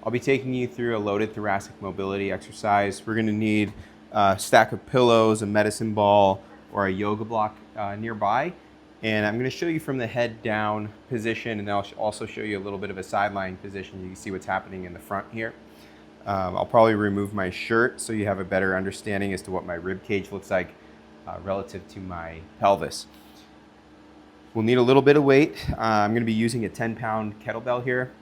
I'll be taking you through a loaded thoracic mobility exercise. We're going to need a stack of pillows, a medicine ball, or a yoga block nearby. And I'm going to show you from the head down position, and I'll also show you a little bit of a sideline position. You can see what's happening in the front here. I'll probably remove my shirt so you have a better understanding as to what my rib cage looks like relative to my pelvis. We'll need a little bit of weight. I'm going to be using a 10-pound kettlebell here.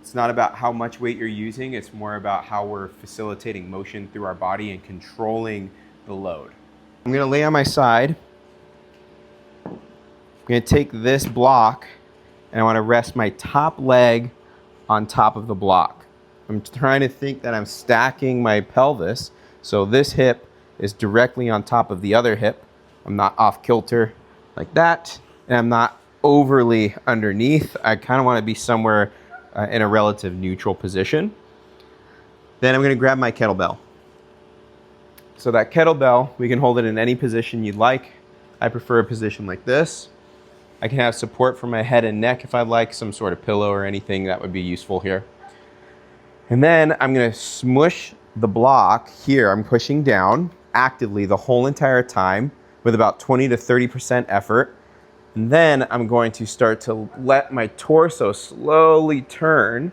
It's not about how much weight you're using, it's more about how we're facilitating motion through our body and controlling the load. I'm going to lay on my side. I'm going to take this block and I want to rest my top leg on top of the block. I'm trying to think that I'm stacking my pelvis, so this hip is directly on top of the other hip. I'm not off kilter like that, and I'm not overly underneath. I kind of want to be somewhere in a relative neutral position. Then I'm going to grab my kettlebell. So that kettlebell, we can hold it in any position you'd like. I prefer a position like this. I can have support for my head and neck if I'd like, some sort of pillow or anything that would be useful here. And then I'm going to smush the block here. I'm pushing down actively the whole entire time with about 20 to 30% effort. And then I'm going to start to let my torso slowly turn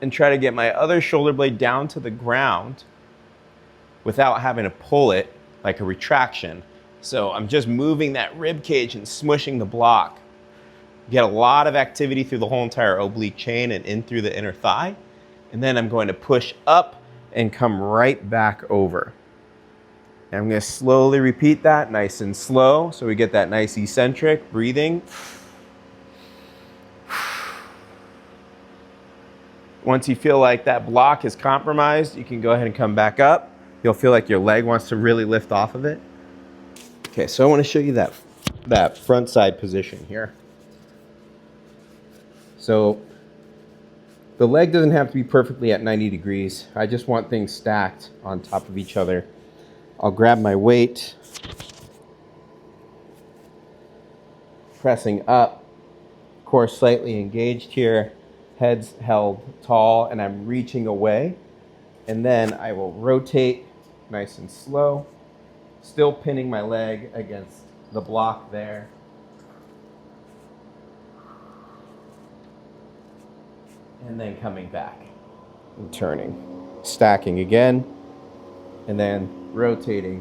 and try to get my other shoulder blade down to the ground without having to pull it like a retraction. So I'm just moving that rib cage and smushing the block. Get a lot of activity through the whole entire oblique chain and in through the inner thigh. And then I'm going to push up and come right back over. And I'm going to slowly repeat that, nice and slow, so we get that nice eccentric breathing. Once you feel like that block is compromised, you can go ahead and come back up. You'll feel like your leg wants to really lift off of it. Okay, so I want to show you that front side position here. So the leg doesn't have to be perfectly at 90 degrees. I just want things stacked on top of each other. I'll grab my weight, pressing up, core slightly engaged here, head's held tall, and I'm reaching away. And then I will rotate nice and slow, still pinning my leg against the block there. And then coming back and turning, stacking again, and then rotating.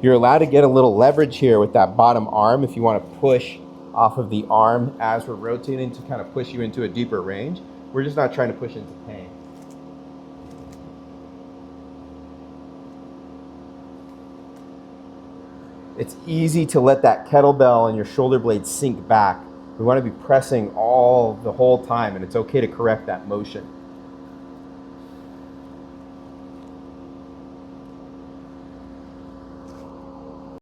You're allowed to get a little leverage here with that bottom arm if you want to push off of the arm as we're rotating to kind of push you into a deeper range. We're just not trying to push into pain. It's easy to let that kettlebell and your shoulder blade sink back. We want to be pressing the whole time, and it's okay to correct that motion.